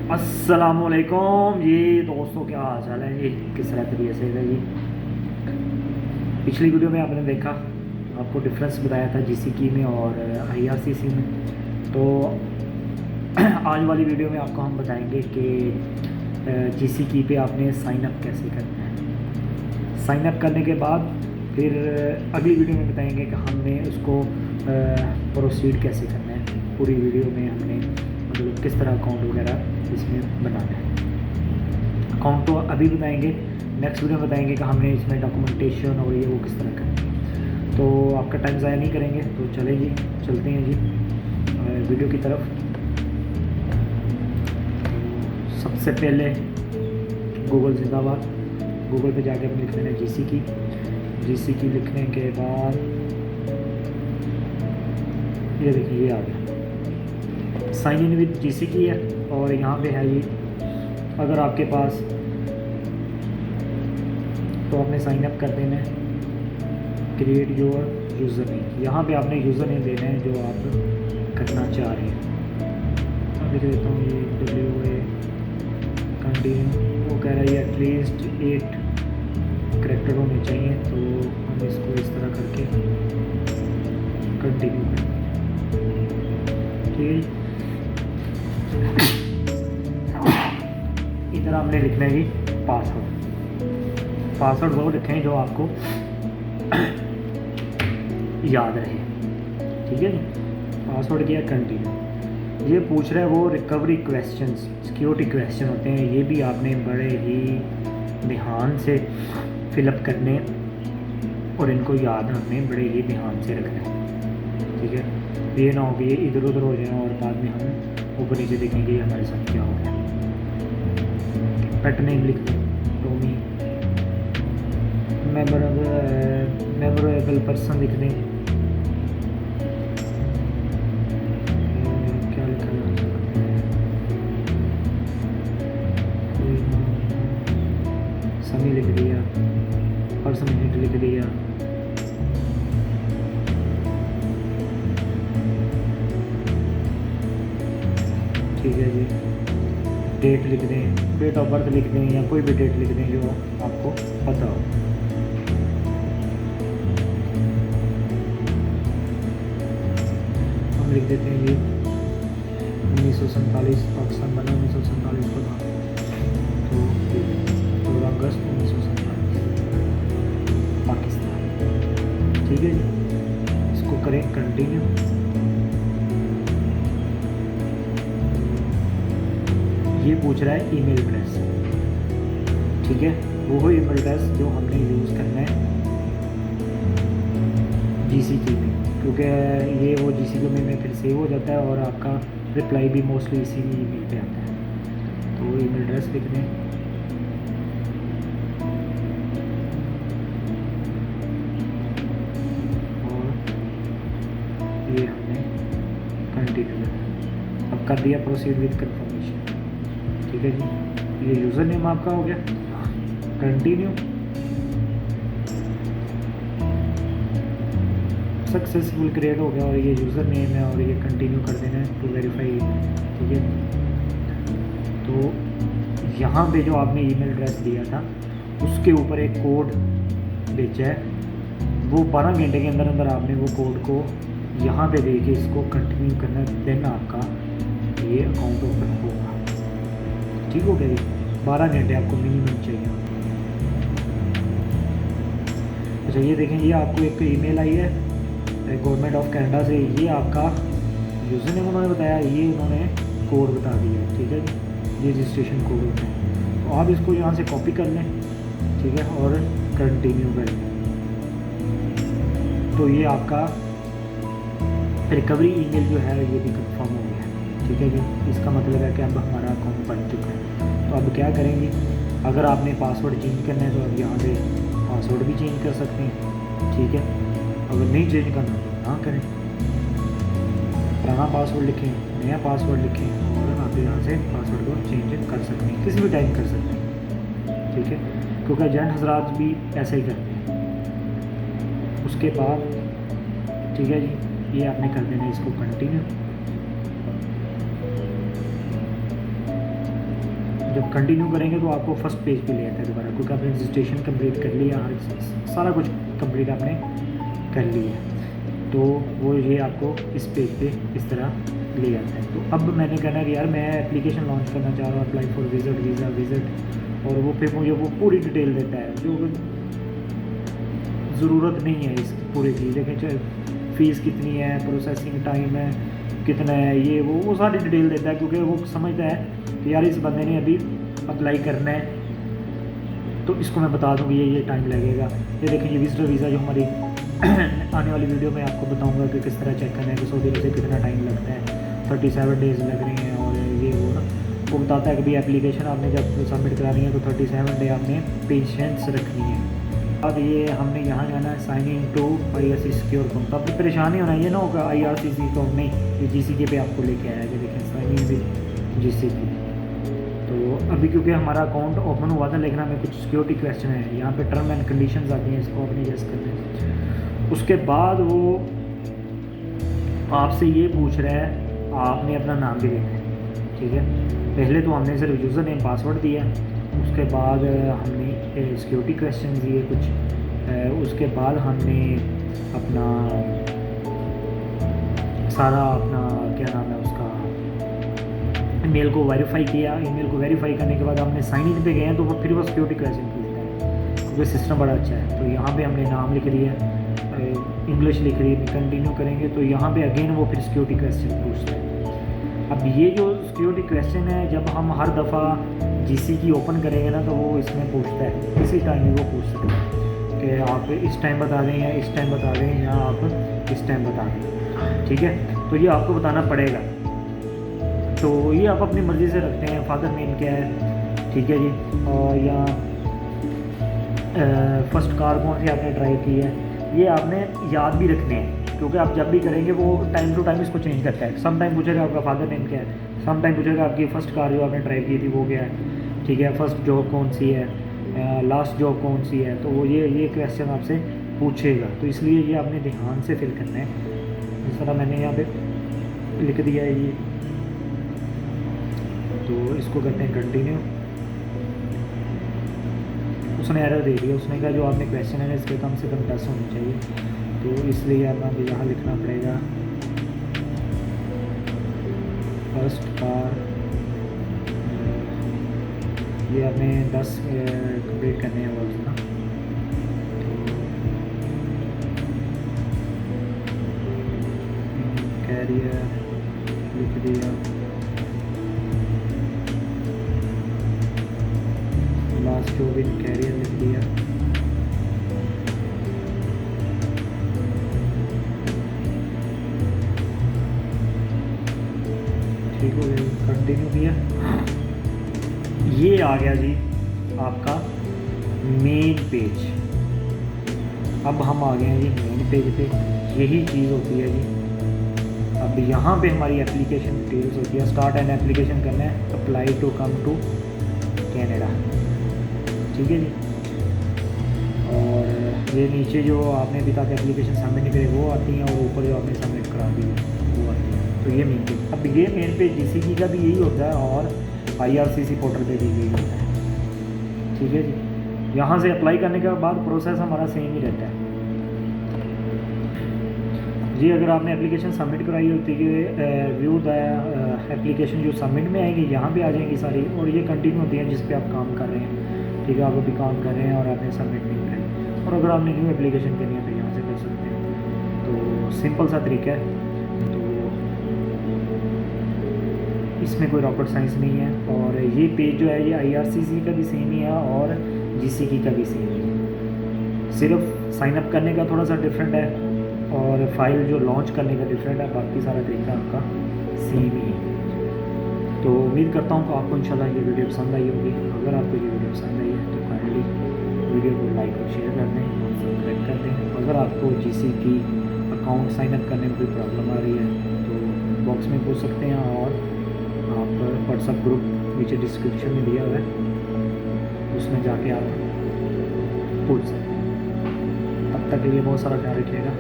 अस्सलामुअलैकुम जी दोस्तों, क्या हाल चाल है जी? किस तरह तरीके से है जी? पिछली वीडियो में आपने देखा, आपको डिफरेंस बताया था जीसीकी में और आईआरसीसी में। तो आज वाली वीडियो में आपको हम बताएंगे कि जीसीकी पे आपने साइन अप कैसे करना है। साइन अप करने के बाद फिर अगली वीडियो में बताएंगे कि हमने उसको प्रोसीड कैसे करना है। पूरी वीडियो में हमने मतलब किस तरह अकाउंट वगैरह इसमें बनाना है। अकाउंट तो अभी बताएंगे, नेक्स्ट वीडियो में बताएंगे कि हमने इसमें डॉक्यूमेंटेशन और ये वो किस तरह करना है। तो आपका टाइम ज़ाया नहीं करेंगे, तो चले जी, चलते हैं जी वीडियो की तरफ। सबसे पहले गूगल जिंदाबाद, गूगल पे जाके अपने लिख लेना जीसीकी लिखने के बाद ये देखिए ये आ गया, साइन इन विद जीसीकी है। और यहाँ पे है ये, अगर आपके पास तो आपने साइन अप कर देना है। क्रिएट योर यूज़र नेम, यहाँ पे आपने यूज़र नेम देना है जो आप करना चाह रहे हैं। मैं लिख देता हूँ ये WA कंटिन्यू। वो कह रहा है ये एटलीस्ट 8 करेक्टर होने चाहिए, तो हम इसको इस तरह करके कंटिन्यू करें। ठीक है, इधर हमने लिखना है जी पासवर्ड वो लिखें जो आपको याद रहे। ठीक है जी, पासवर्ड किया कंटिन्यू। ये पूछ रहा है वो रिकवरी क्वेश्चंस, सिक्योरिटी क्वेश्चन होते हैं, ये भी आपने बड़े ही ध्यान से फिलअप करने और इनको याद रखने बड़े ही ध्यान से रखना है। ठीक है, ये ना हो कि ये इधर उधर हो जाए और बाद में हम ऊपर नीचे देखेंगे हमारे साथ क्या हो गया। पेट नेम लिख दें टोमी, मेमोरेबल पर्सन लिख दें, क्या लिखा जा सकता है, समय लिख दिया, पर्सन मिनट लिख दिया। ठीक है जी, डेट लिख दें, डेट ऑफ बर्थ लिख दें या कोई भी डेट लिख दें जो आपको पता हो। हम लिख देते हैं ये 1947 पाकिस्तान बना, 1947 को था, तो 16 अगस्त 1947 पाकिस्तान। ठीक है जी, इसको करें कंटिन्यू। ये पूछ रहा है ईमेल एड्रेस। ठीक है, वो ईमेल एड्रेस जो हमने यूज़ करना है जीसीकी में, क्योंकि ये वो जीसीकी में फिर सेव हो जाता है और आपका रिप्लाई भी मोस्टली इसी ईमेल पे आता है। तो ईमेल एड्रेस लिख दें और ये हमने कंटिन्यू करना। अब कर दिया प्रोसीड विद कंफर्मेशन। ठीक है जी, ये यूज़र नेम आपका हो गया, कंटिन्यू। सक्सेसफुल क्रिएट हो गया और ये यूज़र नेम है और ये कंटिन्यू कर देना है टू वेरीफाई। ठीक है, तो यहाँ पे जो आपने ईमेल एड्रेस दिया था उसके ऊपर एक कोड भेजा है, वो 12 घंटे के अंदर अंदर आपने वो कोड को यहाँ पे दे के इसको कंटिन्यू करना, देन आपका ये अकाउंट ओपन होगा। ठीक हो गया जी, 12 घंटे आपको मिनिमम चाहिए। अच्छा ये देखें, ये आपको एक ईमेल आई है गवर्नमेंट ऑफ कनाडा से, ये आपका यूज़र नेम उन्होंने बताया, ये उन्होंने कोड बता दिया। ठीक है जी, ये रजिस्ट्रेशन कोड होता है, तो आप इसको यहाँ से कॉपी कर लें। ठीक है, और कंटिन्यू कर लें, तो ये आपका रिकवरी ईमेल जो है ये भी कंफर्म हो गया है। ठीक है जी, इसका मतलब है कि अब हमारा अकाउंट बन चुका है। तो अब क्या करेंगे, अगर आपने पासवर्ड चेंज करना है तो अब यहाँ पे पासवर्ड भी चेंज कर सकते हैं। ठीक है, अगर नहीं चेंज करना तो ना करें, पुराना पासवर्ड लिखें, नया पासवर्ड लिखें और आप यहाँ से पासवर्ड को चेंज कर सकते हैं, किसी भी टाइम कर सकते हैं। ठीक है, क्योंकि एजेंट हजरात भी ऐसे ही करते हैं। उसके बाद ठीक है जी, ये आपने कर देना इसको कंटिन्यू। जब कंटिन्यू करेंगे तो आपको फर्स्ट पेज पे ले आता है दोबारा, क्योंकि आपने रजिस्ट्रेशन कंप्लीट कर लिया, हर सारा कुछ कंप्लीट आपने कर लिया, तो वो ये आपको इस पेज पे इस तरह ले आता है। तो अब मैंने कहना कि यार मैं एप्लीकेशन लॉन्च करना चाह रहा हूँ, अप्लाई फॉर विजिट विज़िट, और वो फिर मुझे वो पूरी डिटेल देता है जो ज़रूरत नहीं है इस पूरी चीज़। देखें चाहे फ़ीस कितनी है, प्रोसेसिंग टाइम है कितना है, ये वो सारी डिटेल देता है, क्योंकि वो समझता है कि यार इस बंदे ने अभी अप्लाई करना है, तो इसको मैं बता दूँगी ये टाइम लगेगा। ये देखें ये विजिटर वीज़ा जो हमारी आने वाली वीडियो में आपको बताऊँगा कि किस तरह चेक करना है कि सऊदी अरब से कितना टाइम लगता है, 37 डेज़ लग रहे हैं, और ये वो ना वो बताता है कि भाई एप्लीकेशन आपने जब सबमिट करानी है तो 37 डे आपने पेशेंस रखनी है। अब ये हमने यहाँ जाना है sign in to IRCC secure account. तो आपको परेशानी होना ये ना होगा IRCC अकाउंट नहीं, ये GCK पे आपको लेके आया है, देखें साइन इन विद GCK। तो अभी क्योंकि हमारा अकाउंट ओपन हुआ था, लेकिन हमें कुछ सिक्योरिटी क्वेश्चन है यहाँ पे, टर्म एंड कंडीशंस आती हैं, इसको आपने गेस करना है। उसके बाद वो आपसे ये पूछ रहा है, आपने अपना नाम भी देना है, ठीक है। पहले तो हमने सिर्फ यूज़र नेम पासवर्ड दिया, उसके बाद हमने सिक्योरिटी क्वेश्चन दिए कुछ, उसके बाद हमने अपना सारा अपना क्या नाम है उसका ईमेल को वेरीफाई किया। ईमेल को वेरीफाई करने के बाद हमने साइन इन पे गए हैं, तो वो फिर वो सिक्योरिटी क्वेश्चन पूछता है, क्योंकि सिस्टम बड़ा अच्छा है। तो यहाँ पे हमने नाम लिख दिया, इंग्लिश लिख रही है, कंटिन्यू करेंगे तो यहाँ पे अगेन वो फिर सिक्योरिटी क्वेश्चन पूछता है। अब ये जो सिक्योरिटी क्वेश्चन है, जब हम हर दफ़ा GCK ओपन करेंगे ना, तो वो इसमें पूछता है, किसी टाइम भी वो पूछ सकता है कि आप इस टाइम बता दें या इस टाइम बता दें या आप इस टाइम बता दें, ठीक है। तो ये आपको बताना पड़ेगा, तो ये आप अपनी मर्ज़ी से रखते हैं, फादर नेम क्या है, ठीक है जी, और या फर्स्ट कार कौन सी आपने ट्राई की है, ये आपने याद भी रखने हैं, क्योंकि आप जब भी करेंगे वो टाइम टू टाइम इसको चेंज करता है। सम टाइम पूछेगा आपका फादर नेम क्या है, सम टाइम पूछेगा आपकी फ़र्स्ट कार जो आपने ट्राई की थी वो क्या है, ठीक है, फर्स्ट जॉब कौन सी है, लास्ट जॉब कौन सी है, तो वो ये क्वेश्चन आपसे पूछेगा। तो इसलिए ये आपने ध्यान से फिल करना है, जिस तरह मैंने यहाँ पे लिख दिया है ये। तो इसको करते हैं कंटिन्यू। उसने एरर दे दिया, उसने कहा जो आपने क्वेश्चन है इसके कम से कम 10 होने चाहिए, तो इसलिए हमें यहाँ लिखना पड़ेगा फर्स्ट कार, ये आपने 10 कंप्लीट करने हैं वर्ड्स ना। कैरियर लिख दिया, लास्ट जॉब इन कैरियर लिख दिया, ठीक हो गया, कंटिन्यू किया। ये आ गया जी आपका मेन पेज। अब हम आ गए हैं जी मेन पेज पे, यही चीज़ होती है जी। अब यहाँ पे हमारी एप्लीकेशन डिटेल्स होती है, स्टार्ट एंड एप्लीकेशन करना है, apply to come to Canada, ठीक है जी। और ये नीचे जो आपने अभी तक एप्लीकेशन सबमिट नहीं करी वो आती हैं, और ऊपर जो आपने सबमिट करा दी वो आती है। तो ये मेन पेज, अब ये मेन पेज GCK का भी यही होता है, और IRCC पोर्टल पे भी यही होता है, ठीक है जी। यहाँ से अप्लाई करने के बाद प्रोसेस हमारा सेम ही रहता है जी। अगर आपने एप्लीकेशन सबमिट कराई होती है, व्यू द एप्लीकेशन जो सबमिट में आएंगी यहाँ पे आ जाएंगी सारी, और ये कंटिन्यू होती है जिस पे आप काम कर रहे हैं, ठीक है। आप अभी काम कर रहे हैं और आपने सबमिट नहीं कराई, और अगर आपने न्यू एप्लीकेशन करनी है तो यहाँ से कर सकते हैं। तो सिंपल सा तरीका है, तो इसमें कोई रॉकेट साइंस नहीं है। और ये पेज जो है ये IRCC का भी सेम ही है और GCK का भी सेम ही है, सिर्फ साइन अप करने का थोड़ा सा डिफरेंट है, और फाइल जो लॉन्च करने का डिफरेंट है, बाकी सारा तरीका आपका सेम ही है। तो उम्मीद करता हूँ कि आपको इंशाल्लाह ये वीडियो पसंद आई होगी। अगर आपको ये वीडियो पसंद आई है तो काइंडली वीडियो को लाइक और शेयर कर दें और सब्सक्राइब कर दें। अगर आपको GCK अकाउंट साइन अप करने में कोई प्रॉब्लम आ रही है तो बॉक्स में पूछ सकते हैं, और आप व्हाट्सएप ग्रुप नीचे डिस्क्रिप्शन में दिया हुआ है, उसमें जाके आप पूछ सकते हैं। तब तक के लिए बहुत सारा ख्याल रखिएगा।